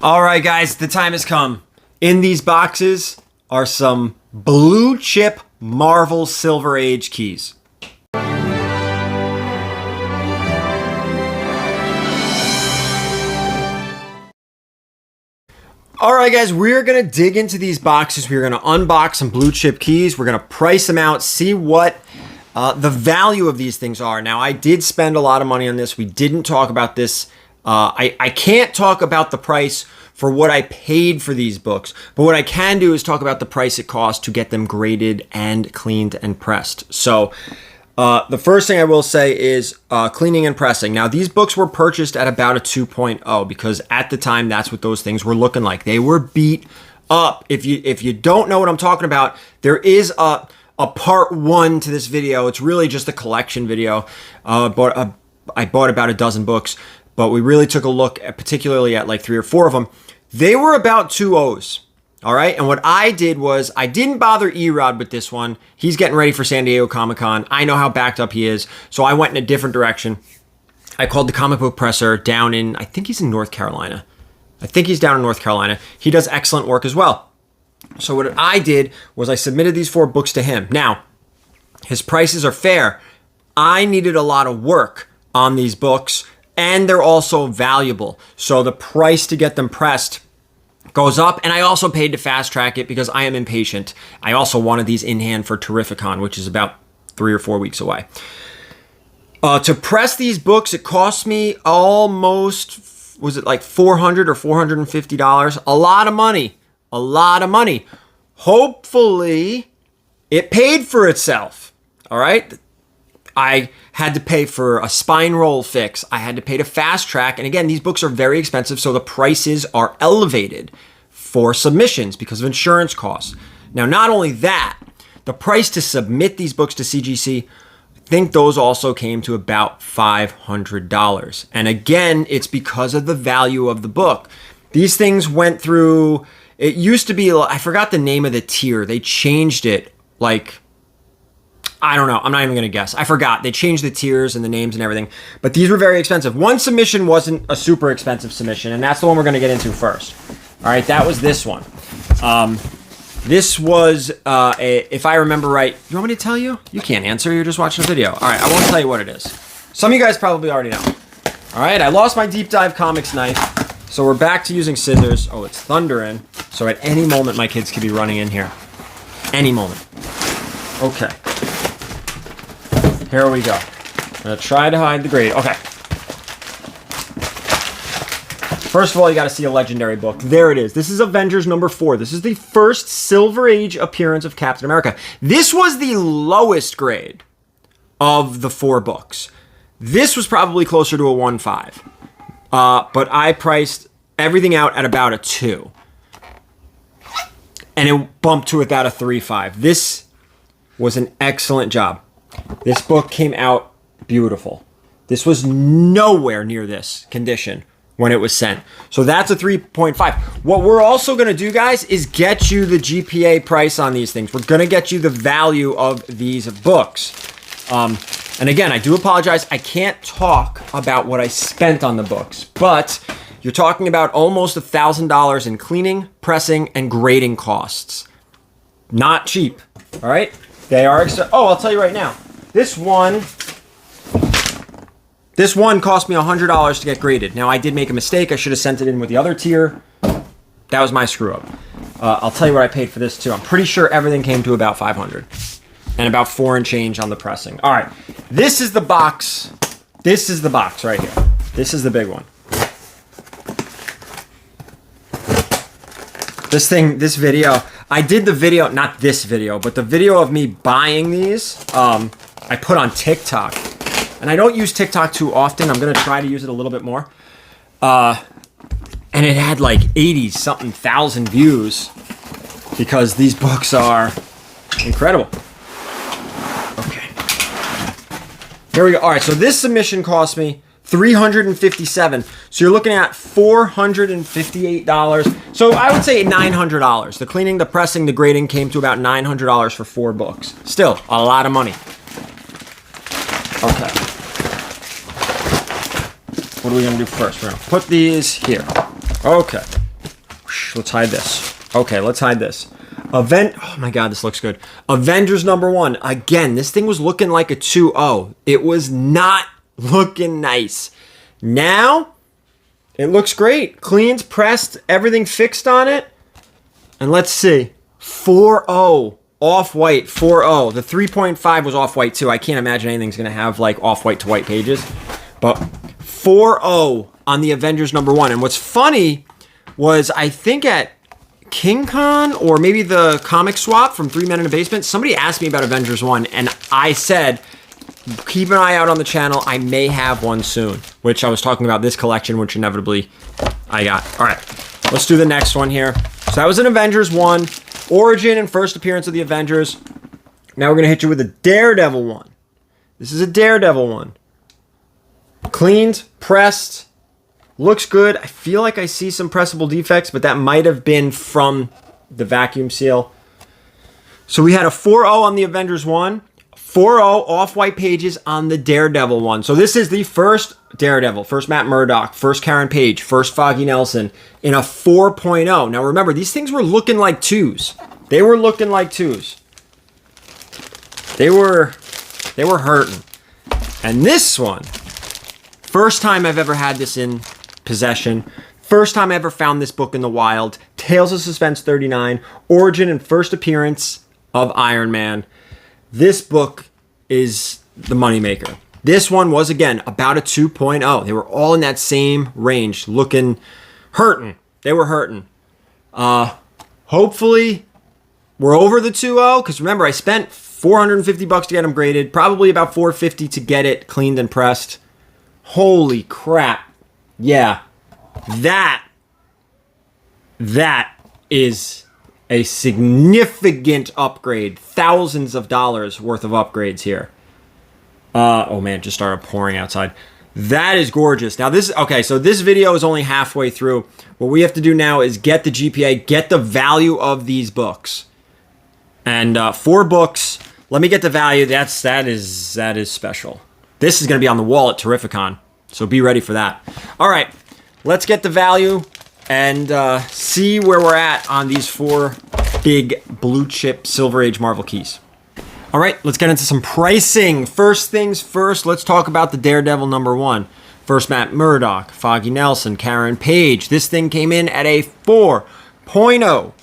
All right, guys, the time has come. In these boxes are some blue chip Marvel Silver Age keys. All right, guys, we're going to dig into these boxes. We're going to unbox some blue chip keys. We're going to price them out, see what the value of these things are. Now, I did spend a lot of money on this. We didn't talk about this. I can't talk about the price for what I paid for these books, but what I can do is talk about the price it cost to get them graded and cleaned and pressed. So the first thing I will say is cleaning and pressing. Now, these books were purchased at about a 2.0 because at the time, that's what those things were looking like. They were beat up. If you don't know what I'm talking about, there is a part one to this video. It's really just a collection video. I bought about a dozen books, but we really took a look at, particularly at like 3 or 4 of them. They were about 2.0s. All right. And what I did was I didn't bother Erod with this one. He's getting ready for San Diego Comic-Con. I know how backed up he is. So I went in a different direction. I called the comic book presser down in, I think he's in North Carolina. I think he's down in North Carolina. He does excellent work as well. So what I did was I submitted these 4 books to him. Now, his prices are fair. I needed a lot of work on these books, and they're also valuable. So the price to get them pressed goes up, and I also paid to fast track it because I am impatient. I also wanted these in hand for Terrificon, which is about 3 or 4 weeks away. To press these books, it cost me almost, was it like $400 or $450? A lot of money. A lot of money. Hopefully, it paid for itself. All right? I had to pay for a spine roll fix. I had to pay to fast track. And again, these books are very expensive, so the prices are elevated for submissions because of insurance costs. Now, not only that, the price to submit these books to CGC, I think those also came to about $500. And again, it's because of the value of the book. These things went through, it used to be, I forgot the name of the tier. They changed it like, I don't know. I'm not even going to guess. I forgot. They changed the tiers and the names and everything. But these were very expensive. One submission wasn't a super expensive submission, and that's the one we're going to get into first. All right, that was this one. This was, if I remember right, you want me to tell you? You can't answer. You're just watching a video. All right, I won't tell you what it is. Some of you guys probably already know. All right, I lost my Deep Dive Comics knife, so we're back to using scissors. Oh, it's thundering. So at any moment, my kids could be running in here. Any moment. Okay. Here we go. I'm going to try to hide the grade. Okay. First of all, you got to see a legendary book. There it is. This is Avengers number 4. This is the first Silver Age appearance of Captain America. This was the lowest grade of the 4 books. This was probably closer to a 1.5. But I priced everything out at about a 2. And it bumped to about a 3.5. This was an excellent job. This book came out beautiful. This was nowhere near this condition when it was sent. So that's a 3.5. What we're also going to do, guys, is get you the GPA price on these things. We're going to get you the value of these books. And again, I do apologize. I can't talk about what I spent on the books, but you're talking about almost $1,000 in cleaning, pressing, and grading costs. Not cheap. All right? They are extra. Oh, I'll tell you right now. This one cost me $100 to get graded. Now, I did make a mistake. I should have sent it in with the other tier. That was my screw up. I'll tell you what I paid for this too. I'm pretty sure everything came to about $500 and about 4 and change on the pressing. All right, this is the box. This is the box right here. This is the big one. This video, I did the video, not this video, but the video of me buying these, I put on TikTok. And I don't use TikTok too often. I'm going to try to use it a little bit more. And it had like 80-something thousand views because these books are incredible. Okay. Here we go. All right, so this submission cost me $357. So you're looking at $458. So I would say $900. The cleaning, the pressing, the grading came to about $900 for 4 books. Still a lot of money. Okay. What are we going to do first? We're going to put these here. Okay. Let's hide this. Okay, let's hide this. Oh my God, this looks good. Avengers #1. Again, this thing was looking like a 2-0. It was not looking nice. Now, it looks great. Cleans, pressed, everything fixed on it. And let's see. 4-0. Off-white, 4-0. The 3.5 was off-white too. I can't imagine anything's going to have like off-white to white pages. But 4-0 on the Avengers #1. And what's funny was I think at King Con or maybe the comic swap from 3 Men in a Basement, somebody asked me about Avengers 1 and I said, keep an eye out on the channel. I may have one soon, which I was talking about this collection, which inevitably I got. All right, let's do the next one here. So that was an Avengers 1, origin and first appearance of the Avengers. Now we're going to hit you with a Daredevil 1. This is a Daredevil 1. Cleaned, pressed, looks good. I feel like I see some pressable defects, but that might have been from the vacuum seal. So we had a 4-0 on the Avengers 1, 4-0 off-white pages on the Daredevil 1. So this is the first Daredevil, first Matt Murdock, first Karen Page, first Foggy Nelson in a 4.0. Now remember, these things were looking like 2s. They were looking like 2s. They were hurting. And this one, first time I've ever had this in possession. First time I ever found this book in the wild. Tales of Suspense 39, origin and first appearance of Iron Man. This book is the moneymaker. This one was, again, about a 2.0. They were all in that same range, looking, hurting. They were hurting. Hopefully, we're over the 2.0, because remember, I spent $450 to get them graded, probably about $450 to get it cleaned and pressed. Holy crap. Yeah, that is a significant upgrade. Thousands of dollars worth of upgrades here. Oh man, it just started pouring outside. That is gorgeous. Now okay, so this video is only halfway through. What we have to do now is get the GPA, get the value of these books. And 4 books, let me get the value. That is special. This is going to be on the wall at Terrificon. So be ready for that. All right, let's get the value and see where we're at on these 4 big blue chip Silver Age Marvel keys. All right, let's get into some pricing. First things first, let's talk about the Daredevil #1. First Matt Murdock, Foggy Nelson, Karen Page. This thing came in at a 4.0,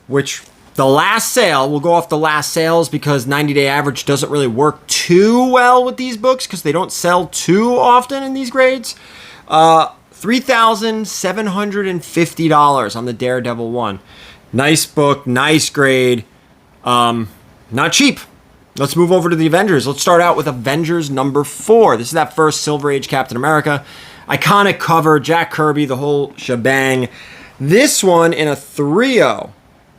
which the last sale, we'll go off the last sales because 90-day average doesn't really work too well with these books because they don't sell too often in these grades. $3,750 on the Daredevil 1. Nice book, nice grade. Not cheap. Let's move over to the Avengers. Let's start out with Avengers #4. This is that first Silver Age Captain America. Iconic cover, Jack Kirby, the whole shebang. This one in a 3.0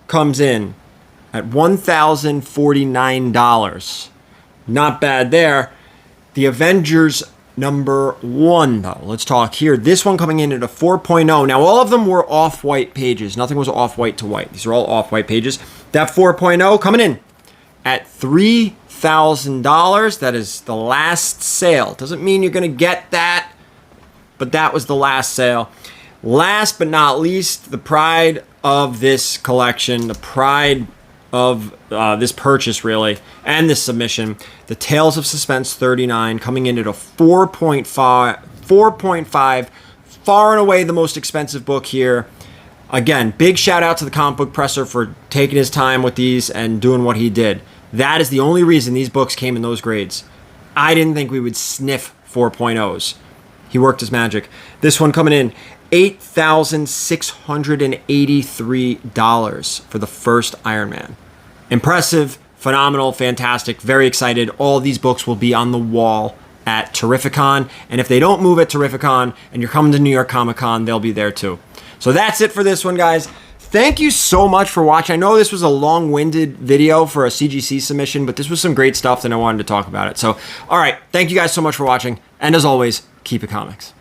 comes in at $1,049. Not bad there. The Avengers #1, though. Let's talk here. This one coming in at a 4.0. Now, all of them were off-white pages. Nothing was off-white to white. These are all off-white pages. That 4.0 coming in at $3,000. That is the last sale. Doesn't mean you're going to get that, but that was the last sale. Last but not least, the pride of this collection, the pride of this purchase, really, and this submission, the Tales of Suspense 39, coming in at a 4.5, far and away the most expensive book here. Again, big shout out to the comic book presser for taking his time with these and doing what he did. That is the only reason these books came in those grades. I didn't think we would sniff 4.0s. He worked his magic. This one coming in $8,683 for the first Iron Man. Impressive, phenomenal, fantastic, very excited. All of these books will be on the wall at Terrificon. And if they don't move at Terrificon and you're coming to New York Comic Con, they'll be there too. So that's it for this one, guys. Thank you so much for watching. I know this was a long-winded video for a CGC submission, but this was some great stuff and I wanted to talk about it. So, all right, thank you guys so much for watching. And as always, keep it comics.